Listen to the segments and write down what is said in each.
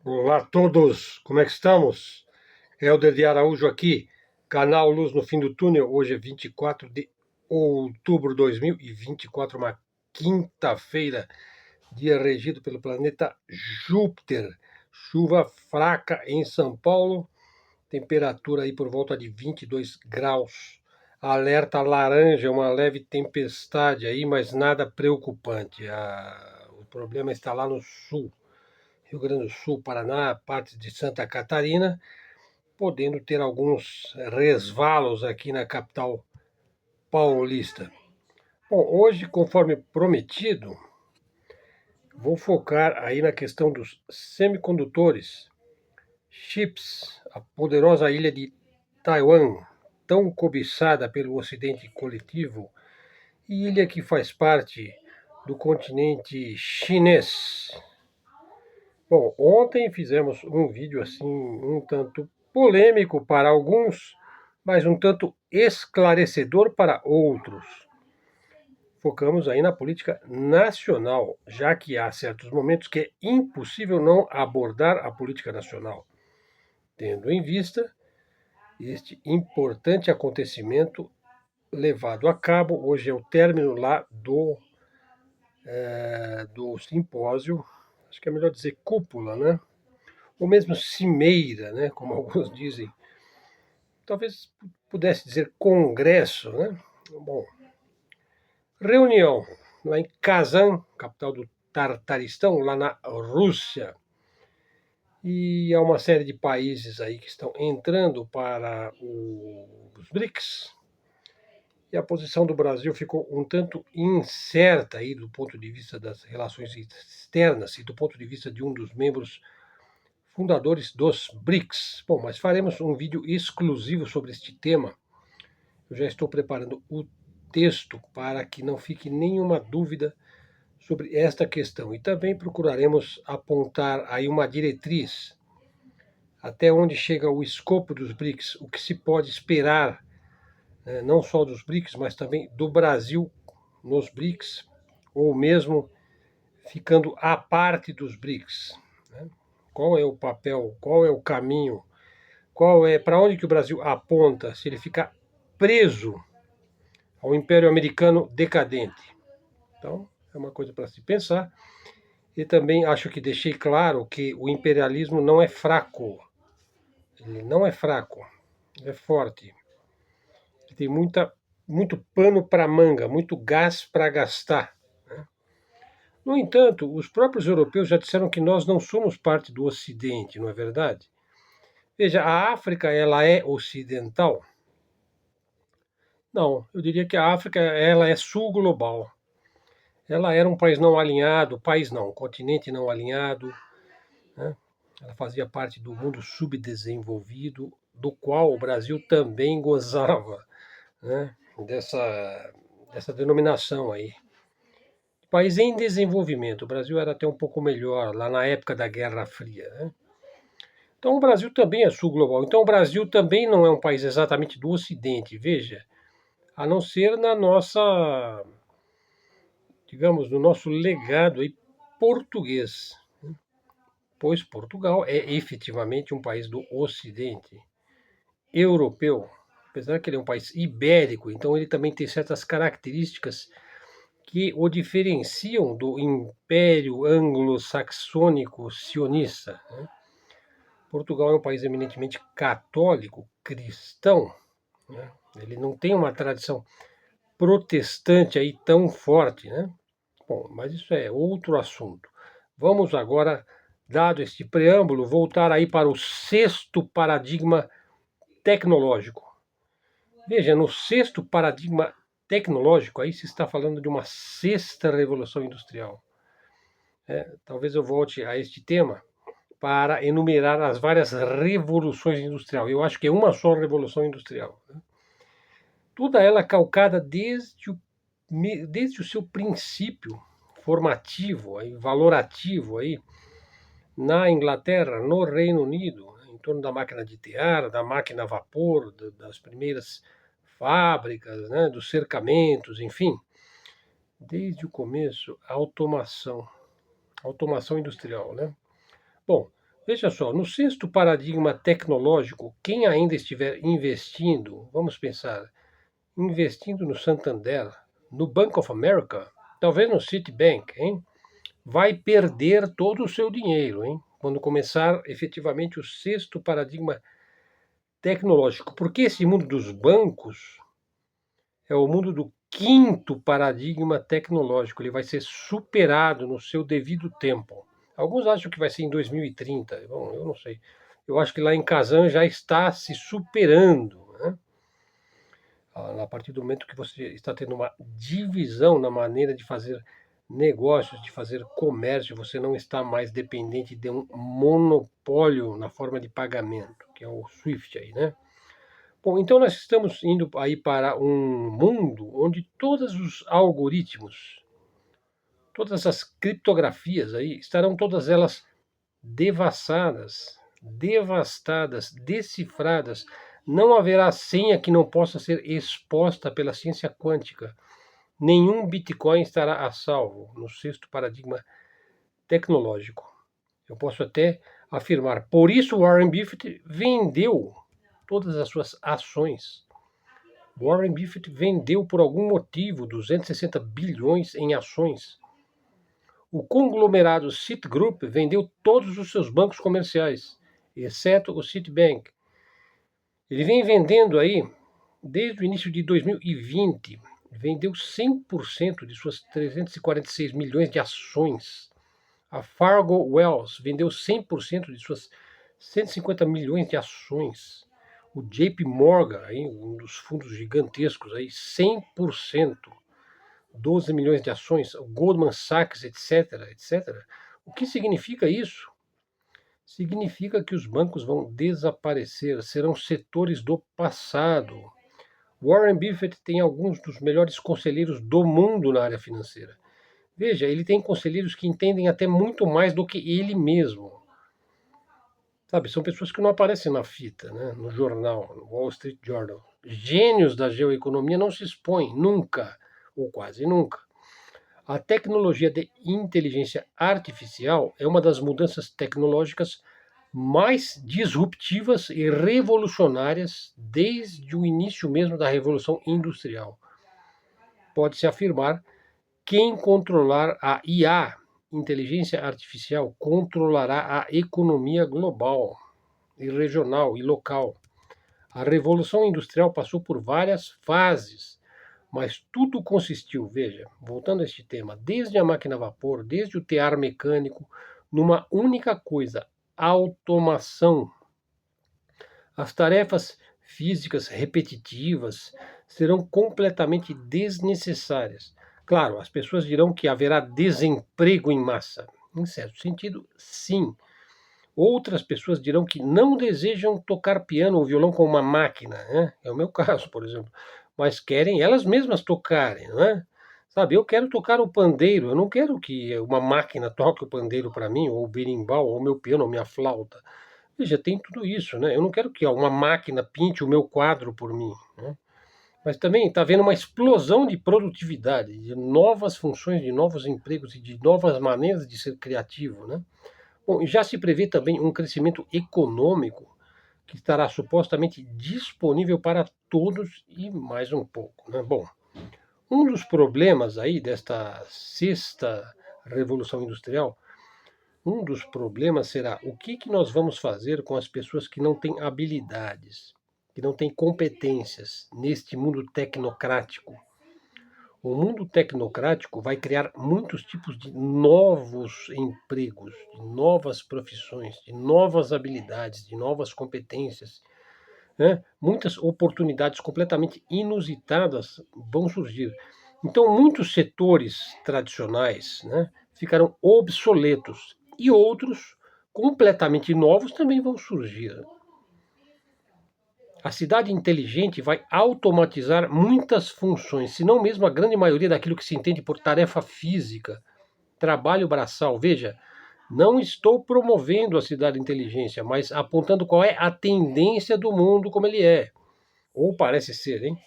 Olá a todos, como é que estamos? Helder de Araújo aqui, canal Luz no Fim do Túnel. Hoje é 24 de outubro de 2024, uma quinta-feira, dia regido pelo planeta Júpiter. Chuva fraca em São Paulo, temperatura aí por volta de 22 graus. Alerta laranja, uma leve tempestade aí, mas nada preocupante. O problema está lá no sul. Rio Grande do Sul, Paraná, partes de Santa Catarina, podendo ter alguns resvalos aqui na capital paulista. Bom, hoje, conforme prometido, vou focar aí na questão dos semicondutores, chips, a poderosa ilha de Taiwan, tão cobiçada pelo Ocidente coletivo, e ilha que faz parte do continente chinês. Bom, ontem fizemos um vídeo assim, um tanto polêmico para alguns, mas um tanto esclarecedor para outros. Focamos aí na política nacional, já que há certos momentos que é impossível não abordar a política nacional, tendo em vista este importante acontecimento levado a cabo. Hoje é o término lá do simpósio, acho que é melhor dizer cúpula, né? Ou mesmo cimeira, né, como alguns dizem. Talvez pudesse dizer congresso, né? Bom, reunião lá em Kazan, capital do Tartaristão, lá na Rússia. E há uma série de países aí que estão entrando para os BRICS. E a posição do Brasil ficou um tanto incerta aí do ponto de vista das relações externas e do ponto de vista de um dos membros fundadores dos BRICS. Bom, mas faremos um vídeo exclusivo sobre este tema. Eu já estou preparando o texto para que não fique nenhuma dúvida sobre esta questão. E também procuraremos apontar aí uma diretriz até onde chega o escopo dos BRICS, o que se pode esperar, né, não só dos BRICS, mas também do Brasil nos BRICS, ou mesmo ficando à parte dos BRICS. Né? Qual é o papel, qual é o caminho, para onde que o Brasil aponta, se ele ficar preso ao Império Americano decadente. Então, é uma coisa para se pensar. E também acho que deixei claro que o imperialismo não é fraco. Ele não é fraco, ele é forte. Ele tem muito pano para manga, muito gás para gastar. Né? No entanto, os próprios europeus já disseram que nós não somos parte do Ocidente, não é verdade? Veja, a África ela é ocidental? Não, eu diria que a África ela é sul global. Ela era um país não alinhado, continente não alinhado, né? Ela fazia parte do mundo subdesenvolvido, do qual o Brasil também gozava, né? dessa denominação aí. País em desenvolvimento. O Brasil era até um pouco melhor lá na época da Guerra Fria. Né? Então o Brasil também é sul global. Então o Brasil também não é um país exatamente do Ocidente, veja, a não ser na nossa, digamos, no nosso legado aí português, pois Portugal é efetivamente um país do Ocidente europeu, apesar que ele é um país ibérico, então ele também tem certas características que o diferenciam do Império Anglo-Saxônico sionista. Né? Portugal é um país eminentemente católico, cristão, né? Ele não tem uma tradição protestante aí tão forte, né? Bom, mas isso é outro assunto. Vamos agora, dado este preâmbulo, voltar aí para o sexto paradigma tecnológico. Veja, no sexto paradigma tecnológico, aí se está falando de uma sexta revolução industrial. Talvez eu volte a este tema para enumerar as várias revoluções industriais. Eu acho que é uma só revolução industrial. Né? Toda ela calcada desde o seu princípio formativo, aí, valorativo, aí, na Inglaterra, no Reino Unido, em torno da máquina de tear, da máquina a vapor, das primeiras fábricas, né, dos cercamentos, enfim. Desde o começo, a automação industrial. Né? Bom, Veja só, no sexto paradigma tecnológico, quem ainda estiver investindo, vamos pensar, investindo no Santander, no Bank of America, talvez no Citibank, hein? Vai perder todo o seu dinheiro, hein? Quando começar efetivamente o sexto paradigma tecnológico. Porque esse mundo dos bancos é o mundo do quinto paradigma tecnológico. Ele vai ser superado no seu devido tempo. Alguns acham que vai ser em 2030. Bom, eu não sei. Eu acho que lá em Kazan já está se superando, né? A partir do momento que você está tendo uma divisão na maneira de fazer negócios, de fazer comércio, você não está mais dependente de um monopólio na forma de pagamento, que é o SWIFT aí, né? Bom, então nós estamos indo aí para um mundo onde todos os algoritmos, todas as criptografias aí, estarão todas elas devastadas, decifradas. Não haverá senha que não possa ser exposta pela ciência quântica. Nenhum Bitcoin estará a salvo no sexto paradigma tecnológico. Eu posso até afirmar. Por isso, Warren Buffett vendeu todas as suas ações. Warren Buffett vendeu por algum motivo 260 bilhões em ações. O conglomerado Citigroup vendeu todos os seus bancos comerciais, exceto o Citibank. Ele vem vendendo aí desde o início de 2020, vendeu 100% de suas 346 milhões de ações. A Fargo Wells vendeu 100% de suas 150 milhões de ações. O JP Morgan, aí, um dos fundos gigantescos, aí, 100%. 12 milhões de ações, o Goldman Sachs, etc, etc. O que significa isso? Significa que os bancos vão desaparecer, serão setores do passado. Warren Buffett tem alguns dos melhores conselheiros do mundo na área financeira. Veja, ele tem conselheiros que entendem até muito mais do que ele mesmo. Sabe, são pessoas que não aparecem na fita, né? No jornal, no Wall Street Journal. Gênios da geoeconomia não se expõem nunca, ou quase nunca. A tecnologia de inteligência artificial é uma das mudanças tecnológicas mais disruptivas e revolucionárias desde o início mesmo da Revolução Industrial. Pode-se afirmar que quem controlar a IA, inteligência artificial, controlará a economia global e regional e local. A Revolução Industrial passou por várias fases, mas tudo consistiu, veja, voltando a este tema, desde a máquina a vapor, desde o tear mecânico, numa única coisa: automação. As tarefas físicas repetitivas serão completamente desnecessárias. Claro, as pessoas dirão que haverá desemprego em massa. Em certo sentido, sim. Outras pessoas dirão que não desejam tocar piano ou violão com uma máquina, né? É o meu caso, por exemplo. Mas querem elas mesmas tocarem, não é? Sabe, eu quero tocar o pandeiro, eu não quero que uma máquina toque o pandeiro para mim, ou o berimbau, ou o meu piano, ou minha flauta. Veja, tem tudo isso, né? Eu não quero que uma máquina pinte o meu quadro por mim, né? Mas também está havendo uma explosão de produtividade, de novas funções, de novos empregos e de novas maneiras de ser criativo, né? Bom, já se prevê também um crescimento econômico que estará supostamente disponível para todos e mais um pouco, né? Bom, um dos problemas aí desta sexta revolução industrial, um dos problemas será o que nós vamos fazer com as pessoas que não têm habilidades, que não têm competências neste mundo tecnocrático. O mundo tecnocrático vai criar muitos tipos de novos empregos, de novas profissões, de novas habilidades, de novas competências, né? Muitas oportunidades completamente inusitadas vão surgir. Então, muitos setores tradicionais, né, ficarão obsoletos e outros completamente novos também vão surgir. A cidade inteligente vai automatizar muitas funções, se não mesmo a grande maioria daquilo que se entende por tarefa física, trabalho braçal. Veja, não estou promovendo a cidade inteligência, mas apontando qual é a tendência do mundo como ele é, ou parece ser, hein?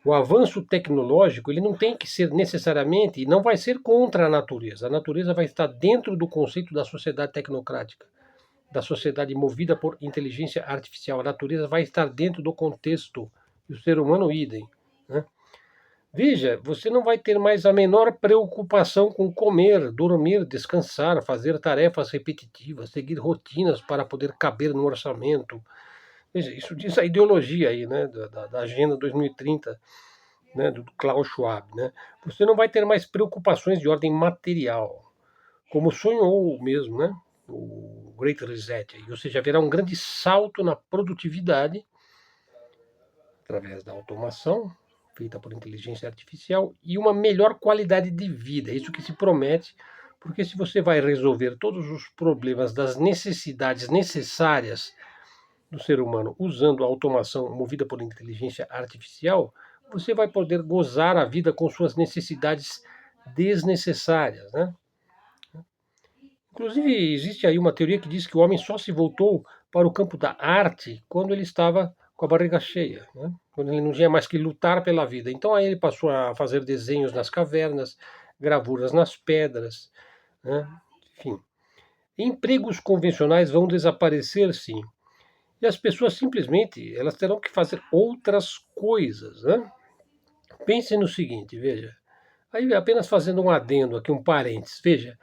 O avanço tecnológico, ele não tem que ser necessariamente, e não vai ser contra a natureza. A natureza vai estar dentro do conceito da sociedade tecnocrática. da sociedade movida por inteligência artificial. A natureza vai estar dentro do contexto, e o ser humano idem, né? Veja, você não vai ter mais a menor preocupação com comer, dormir, descansar, fazer tarefas repetitivas, seguir rotinas para poder caber no orçamento. Veja, isso diz a ideologia aí, né, da Agenda 2030, né, do Klaus Schwab, né? Você não vai ter mais preocupações de ordem material, como sonhou mesmo, né, o Great Reset, ou seja, haverá um grande salto na produtividade através da automação feita por inteligência artificial e uma melhor qualidade de vida. É isso que se promete, porque se você vai resolver todos os problemas das necessidades necessárias do ser humano usando a automação movida por inteligência artificial, você vai poder gozar a vida com suas necessidades desnecessárias, né? Inclusive, existe aí uma teoria que diz que o homem só se voltou para o campo da arte quando ele estava com a barriga cheia, né? Quando ele não tinha mais que lutar pela vida. Então aí ele passou a fazer desenhos nas cavernas, gravuras nas pedras, né? Enfim. Empregos convencionais vão desaparecer, sim. E as pessoas simplesmente elas terão que fazer outras coisas, né? Pense no seguinte, veja. Aí apenas fazendo um adendo aqui, um parênteses, veja.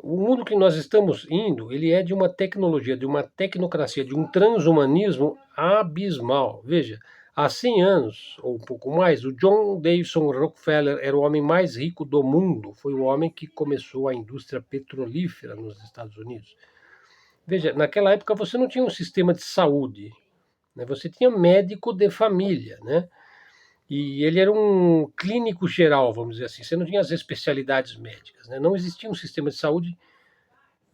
O mundo que nós estamos indo, ele é de uma tecnologia, de uma tecnocracia, de um transhumanismo abismal. Veja, há 100 anos, ou um pouco mais, o John Davison Rockefeller era o homem mais rico do mundo. Foi o homem que começou a indústria petrolífera nos Estados Unidos. Veja, naquela época você não tinha um sistema de saúde, né? Você tinha médico de família, né? E ele era um clínico geral, vamos dizer assim. Você não tinha as especialidades médicas, né? Não existia um sistema de saúde,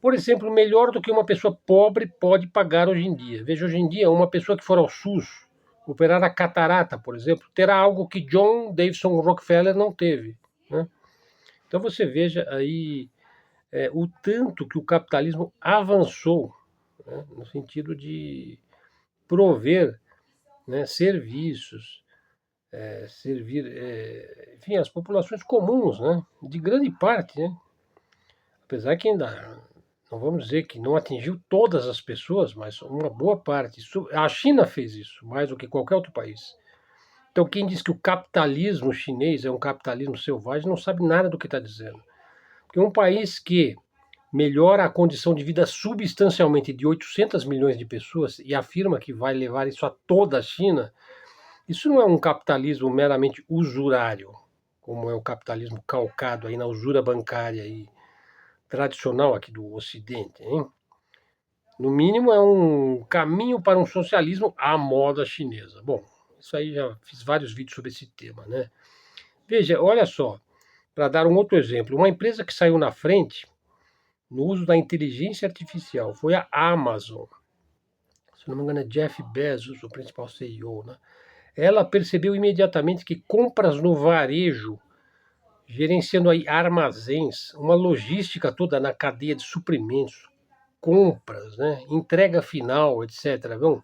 por exemplo, melhor do que uma pessoa pobre pode pagar hoje em dia. Veja, hoje em dia, uma pessoa que for ao SUS, operar a catarata, por exemplo, terá algo que John Davison Rockefeller não teve, né? Então você veja aí o tanto que o capitalismo avançou, né, no sentido de prover, né, serviços, servir, enfim, as populações comuns, né, de grande parte, né, apesar que ainda não vamos dizer que não atingiu todas as pessoas, mas uma boa parte. A China fez isso mais do que qualquer outro país. Então, quem diz que o capitalismo chinês é um capitalismo selvagem não sabe nada do que está dizendo. Porque um país que melhora a condição de vida substancialmente de 800 milhões de pessoas e afirma que vai levar isso a toda a China, isso não é um capitalismo meramente usurário, como é o capitalismo calcado aí na usura bancária e tradicional aqui do Ocidente, hein? No mínimo é um caminho para um socialismo à moda chinesa. Bom, isso aí já fiz vários vídeos sobre esse tema, né? Veja, olha só, para dar um outro exemplo, uma empresa que saiu na frente no uso da inteligência artificial foi a Amazon. Se não me engano é Jeff Bezos, o principal CEO, né? Ela percebeu imediatamente que compras no varejo, gerenciando aí armazéns, uma logística toda na cadeia de suprimentos, compras, né, entrega final, etc. Bom,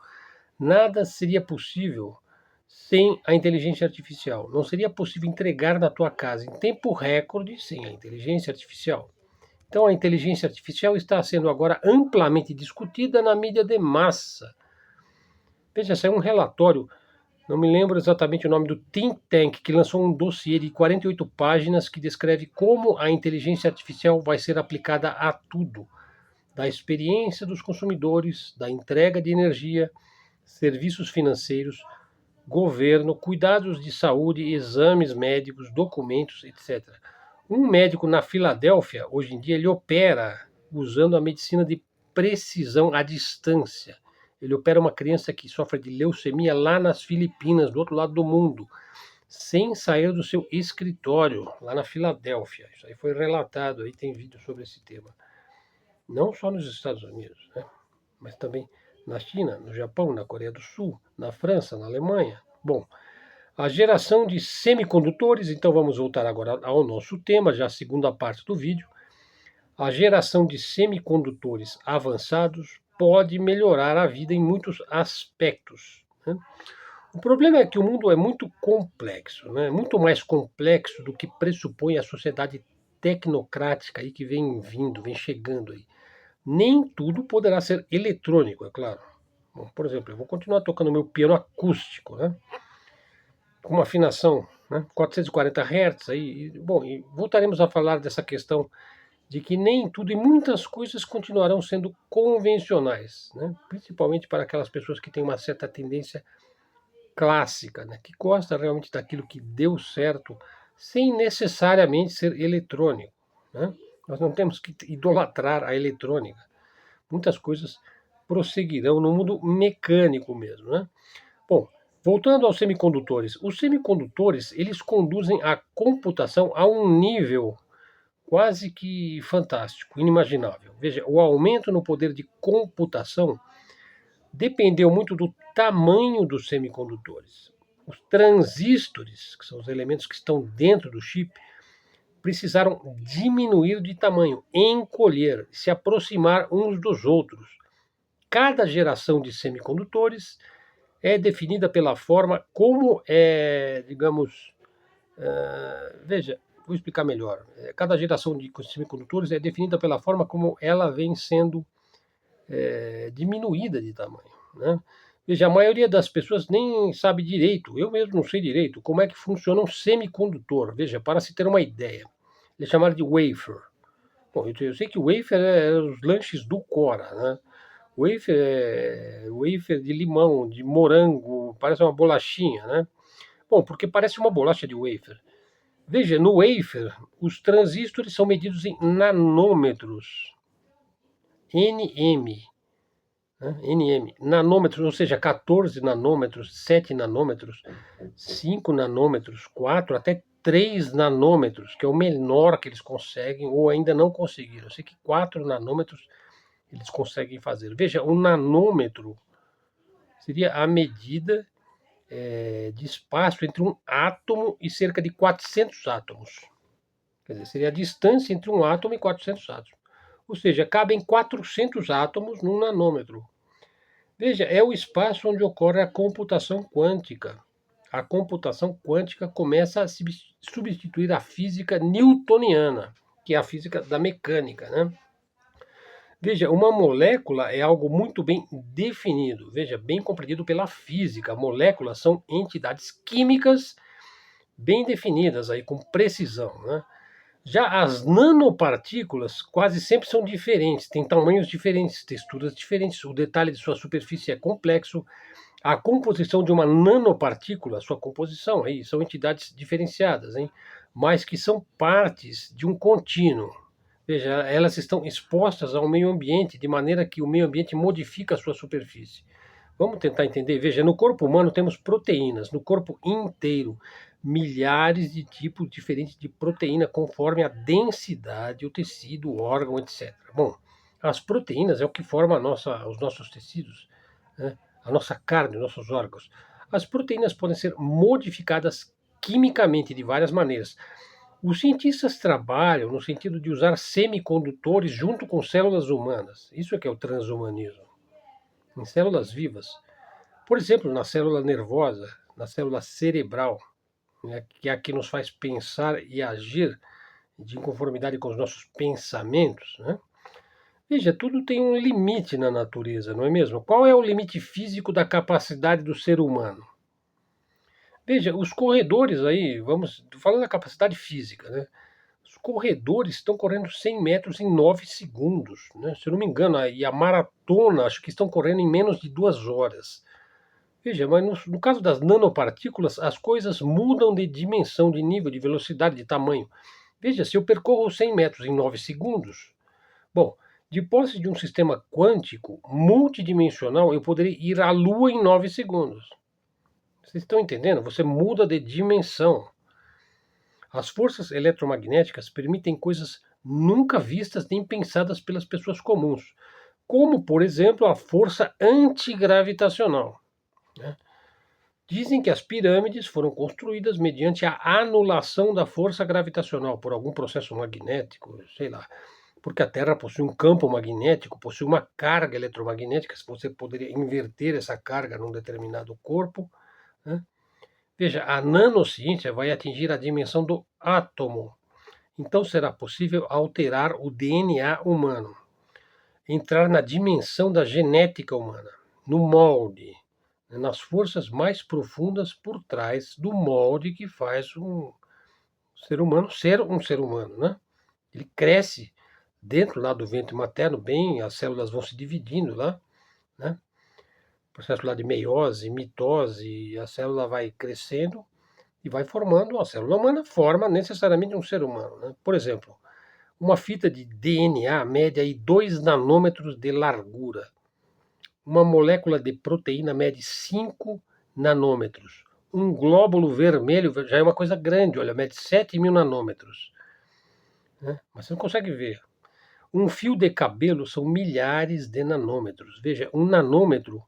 nada seria possível sem a inteligência artificial. Não seria possível entregar na tua casa em tempo recorde sem a inteligência artificial. Então, a inteligência artificial está sendo agora amplamente discutida na mídia de massa. Veja, saiu um relatório, não me lembro exatamente o nome do think tank, que lançou um dossiê de 48 páginas que descreve como a inteligência artificial vai ser aplicada a tudo, da experiência dos consumidores, da entrega de energia, serviços financeiros, governo, cuidados de saúde, exames médicos, documentos, etc. Um médico na Filadélfia, hoje em dia, ele opera usando a medicina de precisão à distância. Ele opera uma criança que sofre de leucemia lá nas Filipinas, do outro lado do mundo, sem sair do seu escritório, lá na Filadélfia. Isso aí foi relatado, aí tem vídeo sobre esse tema. Não só nos Estados Unidos, né? Mas também na China, no Japão, na Coreia do Sul, na França, na Alemanha. Bom, a geração de semicondutores, então vamos voltar agora ao nosso tema, já a segunda parte do vídeo. A geração de semicondutores avançados pode melhorar a vida em muitos aspectos, né? O problema é que o mundo é muito complexo, né? Muito mais complexo do que pressupõe a sociedade tecnocrática aí que vem vindo, vem chegando aí. Nem tudo poderá ser eletrônico, é claro. Bom, por exemplo, eu vou continuar tocando meu piano acústico, né? Com uma afinação, né? 440 Hz, bom, e voltaremos a falar dessa questão de que nem tudo e muitas coisas continuarão sendo convencionais, né? Principalmente para aquelas pessoas que têm uma certa tendência clássica, né? Que gosta realmente daquilo que deu certo, sem necessariamente ser eletrônico, né? Nós não temos que idolatrar a eletrônica. Muitas coisas prosseguirão no mundo mecânico mesmo, né? Bom, voltando aos semicondutores, os semicondutores eles conduzem a computação a um nível quase que fantástico, inimaginável. Veja, o aumento no poder de computação dependeu muito do tamanho dos semicondutores. Os transistores, que são os elementos que estão dentro do chip, precisaram diminuir de tamanho, encolher, se aproximar uns dos outros. Cada geração de semicondutores é definida pela forma como digamos, veja, vou explicar melhor. Cada geração de semicondutores é definida pela forma como ela vem sendo diminuída de tamanho, né? Veja, a maioria das pessoas nem sabe direito, eu mesmo não sei direito, como é que funciona um semicondutor. Veja, para se ter uma ideia, eles chamaram de wafer. Bom, eu sei que o wafer é os lanches do Cora, né? Wafer é wafer de limão, de morango, parece uma bolachinha, né? Bom, porque parece uma bolacha de wafer. Veja, no wafer, os transistores são medidos em nanômetros, nm, né? nm, nanômetros, ou seja, 14 nanômetros, 7 nanômetros, 5 nanômetros, 4 até 3 nanômetros, que é o menor que eles conseguem ou ainda não conseguiram. Eu sei que 4 nanômetros eles conseguem fazer. Veja, o nanômetro seria a medida de espaço entre um átomo e cerca de 400 átomos. Quer dizer, seria a distância entre um átomo e 400 átomos. Ou seja, cabem 400 átomos num nanômetro. Veja, é o espaço onde ocorre a computação quântica. A computação quântica começa a substituir a física newtoniana, que é a física da mecânica, né? Veja, uma molécula é algo muito bem definido, veja, bem compreendido pela física. Moléculas são entidades químicas bem definidas aí com precisão, né? Já as nanopartículas quase sempre são diferentes, têm tamanhos diferentes, texturas diferentes, o detalhe de sua superfície é complexo. A composição de uma nanopartícula, sua composição aí são entidades diferenciadas, hein? Mas que são partes de um contínuo. Veja, elas estão expostas ao meio ambiente, de maneira que o meio ambiente modifica a sua superfície. Vamos tentar entender? Veja, no corpo humano temos proteínas, no corpo inteiro, milhares de tipos diferentes de proteína, conforme a densidade, o tecido, o órgão, etc. Bom, as proteínas é o que forma os nossos tecidos, né? A nossa carne, os nossos órgãos. As proteínas podem ser modificadas quimicamente de várias maneiras. Os cientistas trabalham no sentido de usar semicondutores junto com células humanas. Isso é que é o transhumanismo. Em células vivas. Por exemplo, na célula nervosa, na célula cerebral, né, que é a que nos faz pensar e agir de conformidade com os nossos pensamentos, né? Veja, tudo tem um limite na natureza, não é mesmo? Qual é o limite físico da capacidade do ser humano? Veja, os corredores aí, vamos falando da capacidade física, né? Os corredores estão correndo 100 metros em 9 segundos, né? Se eu não me engano, e a maratona, acho que estão correndo em menos de 2 horas. Veja, mas no caso das nanopartículas, as coisas mudam de dimensão, de nível, de velocidade, de tamanho. Veja, se eu percorro 100 metros em 9 segundos, bom, de posse de um sistema quântico multidimensional, eu poderia ir à Lua em 9 segundos. Vocês estão entendendo? Você muda de dimensão. As forças eletromagnéticas permitem coisas nunca vistas nem pensadas pelas pessoas comuns, como, por exemplo, a força antigravitacional, né? Dizem que as pirâmides foram construídas mediante a anulação da força gravitacional por algum processo magnético, sei lá, porque a Terra possui um campo magnético, possui uma carga eletromagnética, se você poderia inverter essa carga num determinado corpo, né? Veja, a nanociência vai atingir a dimensão do átomo. Então será possível alterar o DNA humano. entrar na dimensão da genética humana, no molde, né, nas forças mais profundas por trás do molde que faz um ser humano ser um ser humano, né? Ele cresce dentro lá do ventre materno, bem, as células vão se dividindo lá, né? Processo lá de meiose, mitose, a célula vai crescendo e vai formando, a célula humana forma necessariamente um ser humano, né? Por exemplo, uma fita de DNA mede aí 2 nanômetros de largura. Uma molécula de proteína mede 5 nanômetros. Um glóbulo vermelho já é uma coisa grande, olha, mede 7.000 nanômetros. Né? Mas você não consegue ver. Um fio de cabelo são milhares de nanômetros. Veja, um nanômetro,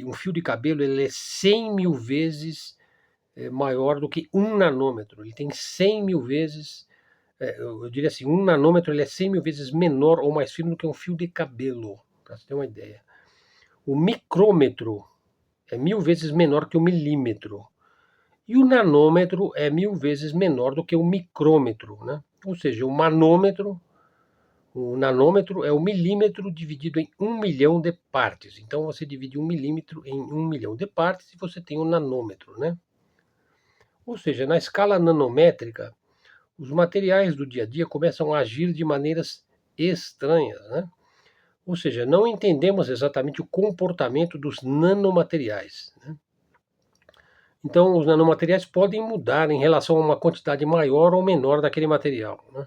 um fio de cabelo, ele é 100 mil vezes maior do que um nanômetro. Ele tem 100 mil vezes, eu diria assim, um nanômetro ele é 100 mil vezes menor ou mais fino do que um fio de cabelo, para você ter uma ideia. O micrômetro é 1.000 vezes menor que o milímetro. E o nanômetro é 1.000 vezes menor do que o micrômetro, né? Ou seja, o nanômetro é o milímetro dividido em 1 milhão de partes. Então você divide 1 milímetro em 1 milhão de partes e você tem um nanômetro, né? Ou seja, na escala nanométrica, os materiais do dia a dia começam a agir de maneiras estranhas, né? Ou seja, não entendemos exatamente o comportamento dos nanomateriais, né? Então, os nanomateriais podem mudar em relação a uma quantidade maior ou menor daquele material, né?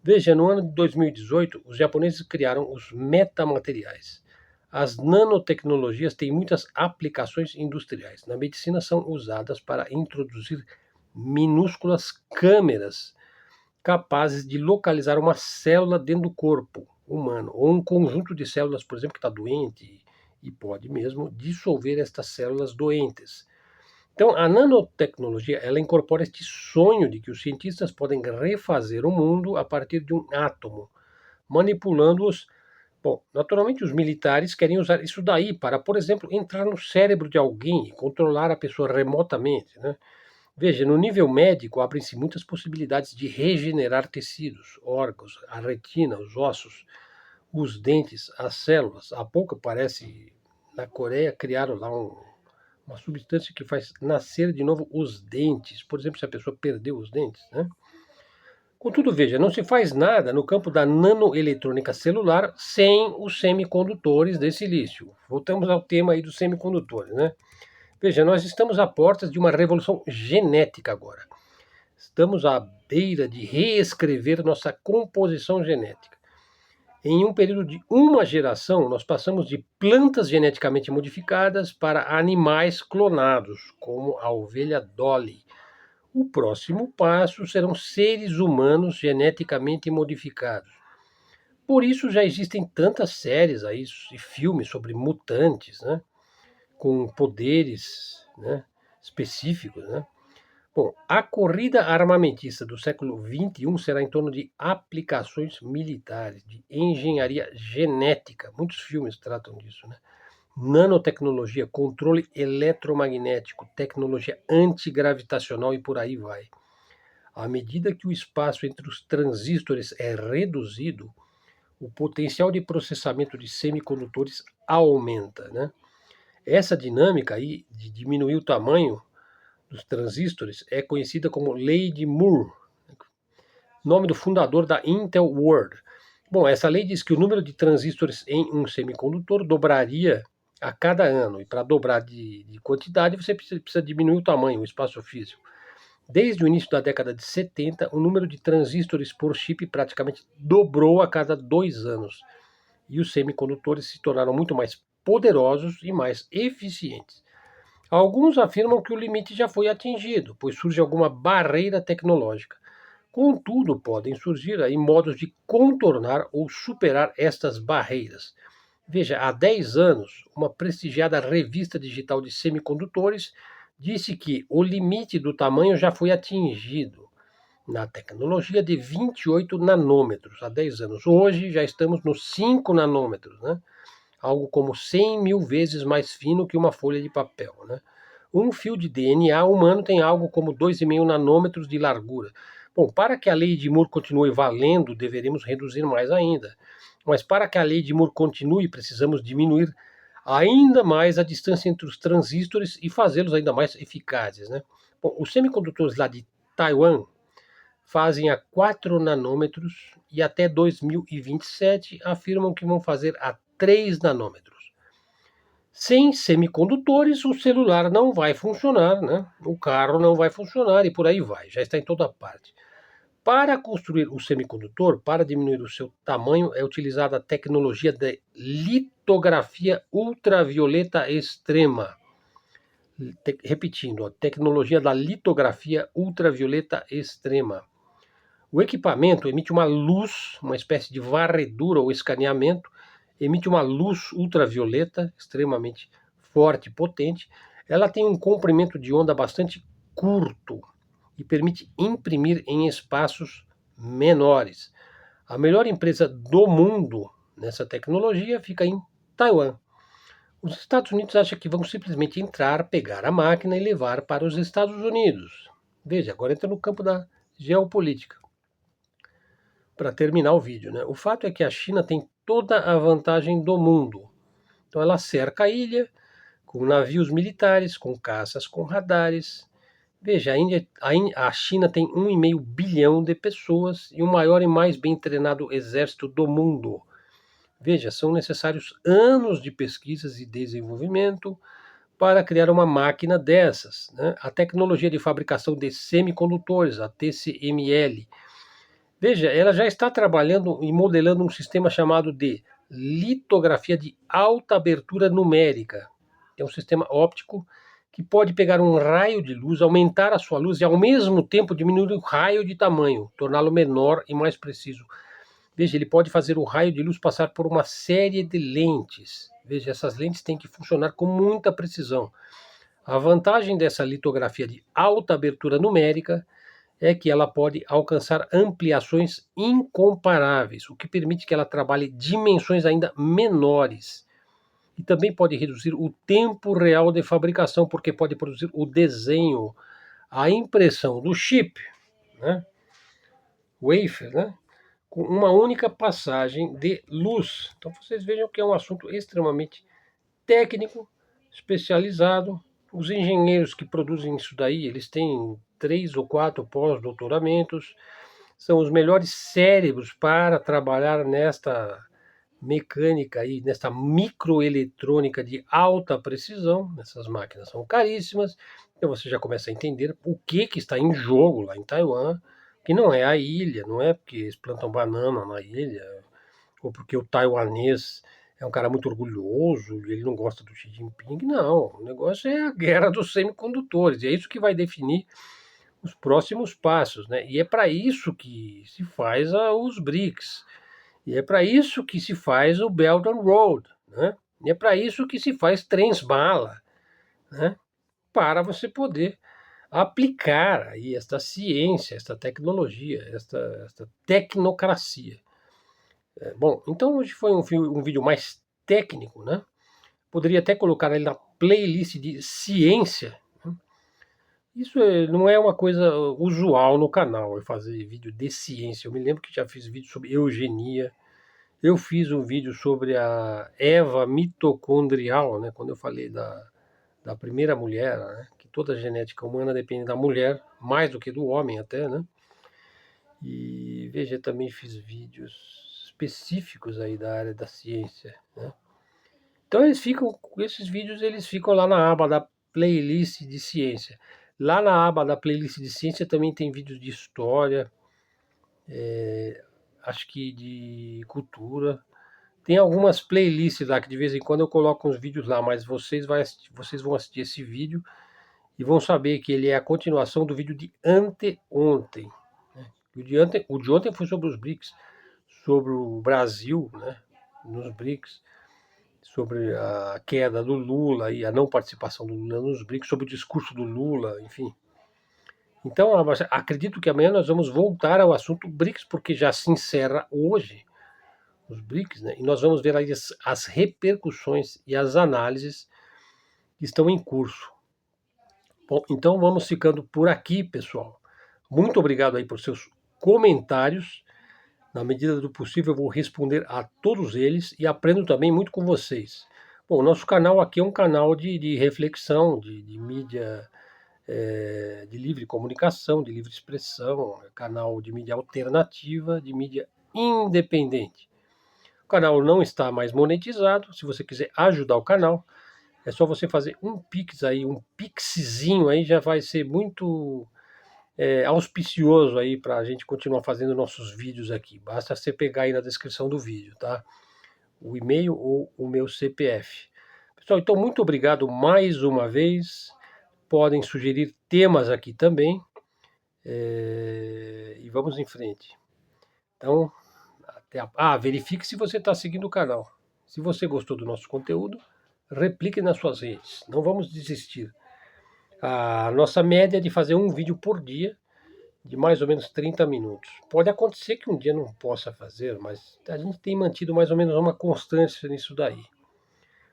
Veja, no ano de 2018, os japoneses criaram os metamateriais. As nanotecnologias têm muitas aplicações industriais. Na medicina, são usadas para introduzir minúsculas câmeras capazes de localizar uma célula dentro do corpo humano, ou um conjunto de células, por exemplo, que está doente e pode mesmo dissolver estas células doentes. Então, a nanotecnologia, ela incorpora este sonho de que os cientistas podem refazer o mundo a partir de um átomo, manipulando-os. Bom, naturalmente os militares querem usar isso daí para, por exemplo, entrar no cérebro de alguém e controlar a pessoa remotamente, né? Veja, no nível médico abrem-se muitas possibilidades de regenerar tecidos, órgãos, a retina, os ossos, os dentes, as células. Há pouco, parece, na Coreia criaram lá uma substância que faz nascer de novo os dentes. Por exemplo, se a pessoa perdeu os dentes, né? Contudo, veja, não se faz nada no campo da nanoeletrônica celular sem os semicondutores de silício. Voltamos ao tema aí dos semicondutores, né? Veja, nós estamos à portas de uma revolução genética agora. Estamos à beira de reescrever nossa composição genética. Em um período de uma geração, nós passamos de plantas geneticamente modificadas para animais clonados, como a ovelha Dolly. O próximo passo serão seres humanos geneticamente modificados. Por isso já existem tantas séries aí e filmes sobre mutantes, né? Com poderes, né, específicos, né? Bom, a corrida armamentista do século XXI será em torno de aplicações militares, de engenharia genética. Muitos filmes tratam disso, né? Nanotecnologia, controle eletromagnético, tecnologia antigravitacional e por aí vai. À medida que o espaço entre os transistores é reduzido, o potencial de processamento de semicondutores aumenta, né? Essa dinâmica aí de diminuir o tamanho dos transistores é conhecida como Lei de Moore, nome do fundador da Intel Word. Bom, essa lei diz que o número de transistores em um semicondutor dobraria a cada ano, e para dobrar de quantidade você precisa diminuir o tamanho, o espaço físico. Desde o início da década de 70, o número de transistores por chip praticamente dobrou a cada 2 anos, e os semicondutores se tornaram muito mais poderosos e mais eficientes. Alguns afirmam que o limite já foi atingido, pois surge alguma barreira tecnológica. Contudo, podem surgir aí modos de contornar ou superar estas barreiras. Veja, há 10 anos, uma prestigiada revista digital de semicondutores disse que o limite do tamanho já foi atingido na tecnologia de 28 nanômetros há 10 anos. Hoje já estamos nos 5 nanômetros, né? Algo como 100 mil vezes mais fino que uma folha de papel, né? Um fio de DNA humano tem algo como 2,5 nanômetros de largura. Bom, para que a lei de Moore continue valendo, deveremos reduzir mais ainda. Mas para que a lei de Moore continue, precisamos diminuir ainda mais a distância entre os transistores e fazê-los ainda mais eficazes, né? Bom, os semicondutores lá de Taiwan fazem a 4 nanômetros e até 2027 afirmam que vão fazer a 3 nanômetros. Sem semicondutores, o celular não vai funcionar, né? O carro não vai funcionar e por aí vai, já está em toda parte. Para construir o semicondutor, para diminuir o seu tamanho, é utilizada a tecnologia de litografia ultravioleta extrema. Repetindo, a tecnologia da litografia ultravioleta extrema. O equipamento emite uma luz, uma espécie de varredura ou escaneamento, emite uma luz ultravioleta extremamente forte e potente. Ela tem um comprimento de onda bastante curto e permite imprimir em espaços menores. A melhor empresa do mundo nessa tecnologia fica em Taiwan. Os Estados Unidos acham que vão simplesmente entrar, pegar a máquina e levar para os Estados Unidos. Veja, agora entra no campo da geopolítica. Para terminar o vídeo, né? O fato é que a China tem toda a vantagem do mundo. Então ela cerca a ilha com navios militares, com caças, com radares. Veja, a China tem 1,5 bilhão de pessoas e o maior e mais bem treinado exército do mundo. Veja, são necessários anos de pesquisas e desenvolvimento para criar uma máquina dessas, né? A tecnologia de fabricação de semicondutores, a TCML. Veja, ela já está trabalhando e modelando um sistema chamado de litografia de alta abertura numérica. É um sistema óptico que pode pegar um raio de luz, aumentar a sua luz e ao mesmo tempo diminuir o raio de tamanho, torná-lo menor e mais preciso. Veja, ele pode fazer o raio de luz passar por uma série de lentes. Veja, essas lentes têm que funcionar com muita precisão. A vantagem dessa litografia de alta abertura numérica é que ela pode alcançar ampliações incomparáveis, o que permite que ela trabalhe dimensões ainda menores. E também pode reduzir o tempo real de fabricação, porque pode produzir o desenho, a impressão do chip, né? Wafer, né? Com uma única passagem de luz. Então vocês vejam que é um assunto extremamente técnico, especializado. Os engenheiros que produzem isso daí, eles têm 3 ou 4 pós-doutoramentos, são os melhores cérebros para trabalhar nesta mecânica aí, nesta microeletrônica de alta precisão. Essas máquinas são caríssimas, então você já começa a entender o que está em jogo lá em Taiwan, que não é a ilha, não é porque eles plantam banana na ilha, ou porque o taiwanês é um cara muito orgulhoso e ele não gosta do Xi Jinping. Não, o negócio é a guerra dos semicondutores, e é isso que vai definir os próximos passos, né? E é para isso que se faz os BRICS, e é para isso que se faz o Belt and Road, né? E é para isso que se faz trens-bala, né? Para você poder aplicar aí esta ciência, esta tecnologia, esta tecnocracia. Bom, então hoje foi um vídeo mais técnico, né? Poderia até colocar ele na playlist de ciência. Né? Isso não é uma coisa usual no canal, eu fazer vídeo de ciência. Eu me lembro que já fiz vídeo sobre eugenia. Eu fiz um vídeo sobre a Eva mitocondrial, né? Quando eu falei da primeira mulher, né? Que toda a genética humana depende da mulher, mais do que do homem até, né? E veja, também fiz vídeos específicos aí da área da ciência, né? Então esses vídeos eles ficam lá na aba da playlist de ciência. Lá na aba da playlist de ciência também tem vídeos de história, acho que de cultura. Tem algumas playlists lá que de vez em quando eu coloco uns vídeos lá, mas vocês vão assistir esse vídeo e vão saber que ele é a continuação do vídeo de anteontem. Né? O de ontem foi sobre os BRICS, sobre o Brasil, né, nos BRICS, sobre a queda do Lula e a não participação do Lula nos BRICS, sobre o discurso do Lula, enfim. Então, acredito que amanhã nós vamos voltar ao assunto BRICS, porque já se encerra hoje os BRICS, né? E nós vamos ver aí as repercussões e as análises que estão em curso. Bom, então vamos ficando por aqui, pessoal. Muito obrigado aí por seus comentários. Na medida do possível, eu vou responder a todos eles e aprendo também muito com vocês. Bom, o nosso canal aqui é um canal de reflexão, de mídia, de livre comunicação, de livre expressão, é canal de mídia alternativa, de mídia independente. O canal não está mais monetizado. Se você quiser ajudar o canal, é só você fazer um Pix aí, um Pixzinho aí, já vai ser muito auspicioso aí para a gente continuar fazendo nossos vídeos aqui. Basta você pegar aí na descrição do vídeo, tá? O e-mail ou o meu CPF. Pessoal, então muito obrigado mais uma vez. Podem sugerir temas aqui também. E vamos em frente. Então, verifique se você está seguindo o canal. Se você gostou do nosso conteúdo, replique nas suas redes. Não vamos desistir. A nossa média é de fazer um vídeo por dia, de mais ou menos 30 minutos. Pode acontecer que um dia não possa fazer, mas a gente tem mantido mais ou menos uma constância nisso daí.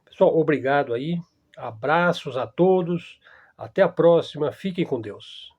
Pessoal, obrigado aí. Abraços a todos. Até a próxima. Fiquem com Deus.